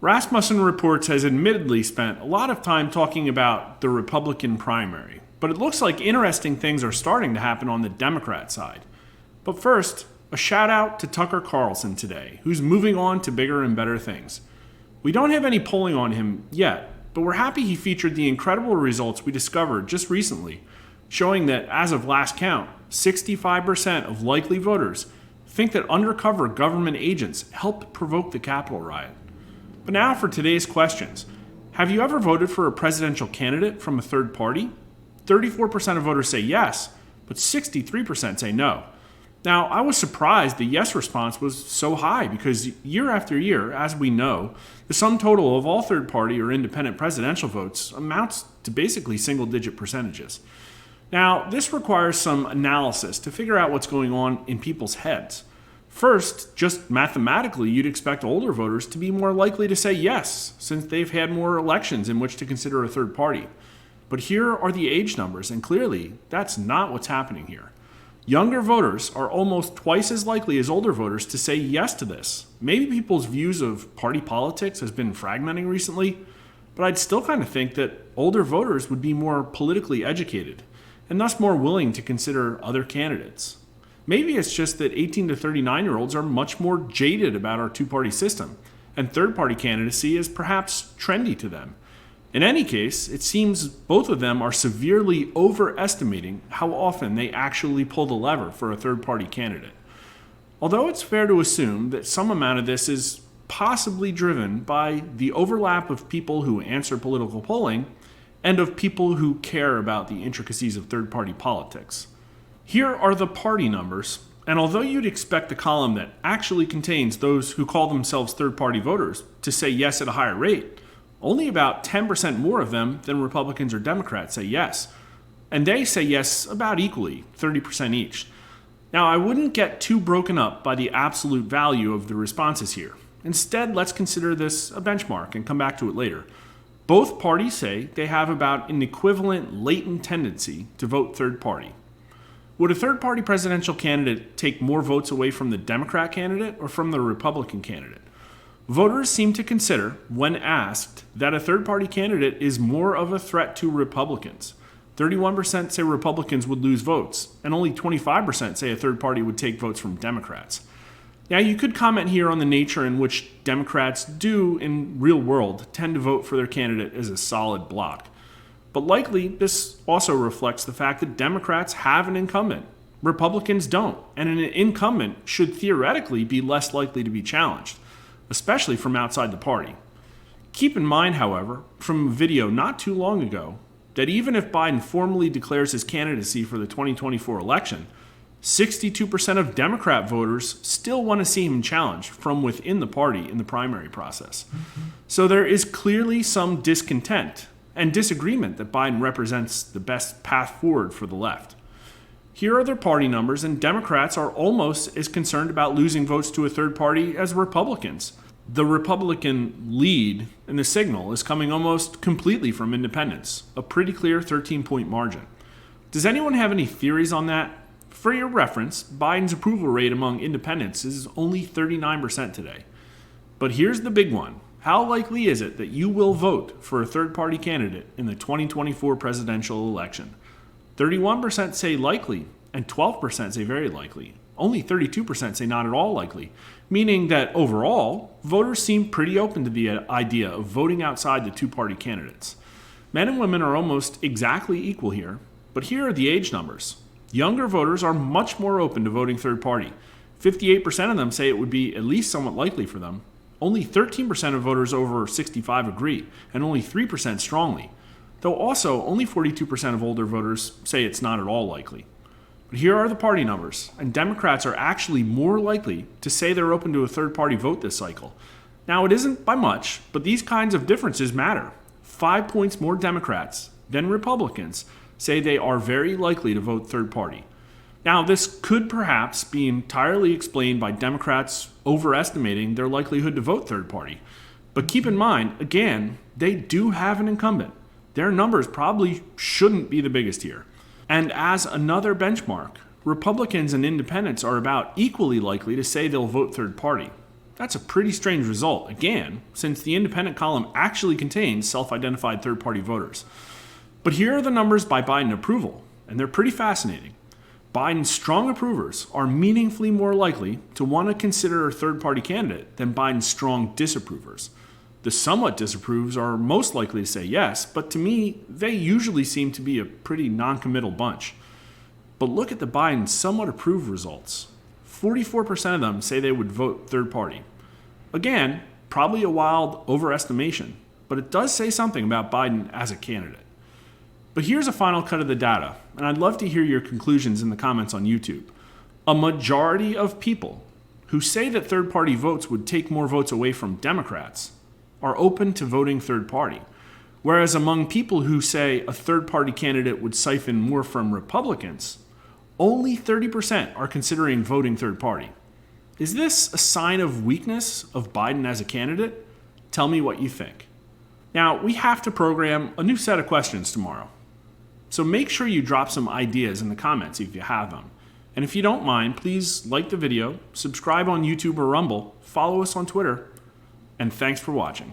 Rasmussen Reports has admittedly spent a lot of time talking about the Republican primary, but it looks like interesting things are starting to happen on the Democrat side. But first, a shout out to Tucker Carlson today, who's moving on to bigger and better things. We don't have any polling on him yet, but we're happy he featured the incredible results we discovered just recently, showing that as of last count, 65% of likely voters think that undercover government agents helped provoke the Capitol riot. But now for today's questions. Have you ever voted for a presidential candidate from a third party? 34% of voters say yes, but 63% say no. Now, I was surprised the yes response was so high because year after year, as we know, the sum total of all third party or independent presidential votes amounts to basically single-digit percentages. Now, this requires some analysis to figure out what's going on in people's heads. First, just mathematically, you'd expect older voters to be more likely to say yes, since they've had more elections in which to consider a third party. But here are the age numbers, and clearly, that's not what's happening here. Younger voters are almost twice as likely as older voters to say yes to this. Maybe people's views of party politics has been fragmenting recently, but I'd still kind of think that older voters would be more politically educated, and thus more willing to consider other candidates. Maybe it's just that 18 to 39-year-olds are much more jaded about our two-party system, and third-party candidacy is perhaps trendy to them. In any case, it seems both of them are severely overestimating how often they actually pull the lever for a third-party candidate. Although it's fair to assume that some amount of this is possibly driven by the overlap of people who answer political polling and of people who care about the intricacies of third-party politics. Here are the party numbers, and although you'd expect the column that actually contains those who call themselves third-party voters to say yes at a higher rate, only about 10% more of them than Republicans or Democrats say yes. And they say yes about equally, 30% each. Now, I wouldn't get too broken up by the absolute value of the responses here. Instead, let's consider this a benchmark and come back to it later. Both parties say they have about an equivalent latent tendency to vote third party. Would a third-party presidential candidate take more votes away from the Democrat candidate or from the Republican candidate? Voters seem to consider, when asked, that a third-party candidate is more of a threat to Republicans. 31% say Republicans would lose votes, and only 25% say a third party would take votes from Democrats. Now, you could comment here on the nature in which Democrats do, in real world, tend to vote for their candidate as a solid bloc. But likely, this also reflects the fact that Democrats have an incumbent. Republicans don't, and an incumbent should theoretically be less likely to be challenged, especially from outside the party. Keep in mind, however, from a video not too long ago, that even if Biden formally declares his candidacy for the 2024 election, 62% of Democrat voters still want to see him challenged from within the party in the primary process. So there is clearly some discontent and disagreement that Biden represents the best path forward for the left. Here are their party numbers, and Democrats are almost as concerned about losing votes to a third party as Republicans. The Republican lead in the signal is coming almost completely from independents, a pretty clear 13-point margin. Does anyone have any theories on that? For your reference, Biden's approval rate among independents is only 39% today. But here's the big one. How likely is it that you will vote for a third-party candidate in the 2024 presidential election? 31% say likely, and 12% say very likely. Only 32% say not at all likely, meaning that overall, voters seem pretty open to the idea of voting outside the two-party candidates. Men and women are almost exactly equal here, but here are the age numbers. Younger voters are much more open to voting third party. 58% of them say it would be at least somewhat likely for them. Only 13% of voters over 65 agree, and only 3% strongly. Though also, only 42% of older voters say it's not at all likely. But here are the party numbers, and Democrats are actually more likely to say they're open to a third-party vote this cycle. Now, it isn't by much, but these kinds of differences matter. 5 points more Democrats than Republicans say they are very likely to vote third party. Now, this could perhaps be entirely explained by Democrats overestimating their likelihood to vote third party. But keep in mind, again, they do have an incumbent. Their numbers probably shouldn't be the biggest here. And as another benchmark, Republicans and independents are about equally likely to say they'll vote third party. That's a pretty strange result, again, since the independent column actually contains self-identified third-party voters. But here are the numbers by Biden approval, and they're pretty fascinating. Biden's strong approvers are meaningfully more likely to want to consider a third-party candidate than Biden's strong disapprovers. The somewhat disapproves are most likely to say yes, but to me, they usually seem to be a pretty non-committal bunch. But look at the Biden somewhat approved results. 44% of them say they would vote third party. Again, probably a wild overestimation, but it does say something about Biden as a candidate. But here's a final cut of the data, and I'd love to hear your conclusions in the comments on YouTube. A majority of people who say that third party votes would take more votes away from Democrats are open to voting third party, whereas among people who say a third party candidate would siphon more from Republicans, only 30% are considering voting third party. Is this a sign of weakness of Biden as a candidate? Tell me what you think. Now, we have to program a new set of questions tomorrow, so make sure you drop some ideas in the comments if you have them. And if you don't mind, please like the video, subscribe on YouTube or Rumble, follow us on Twitter, and thanks for watching.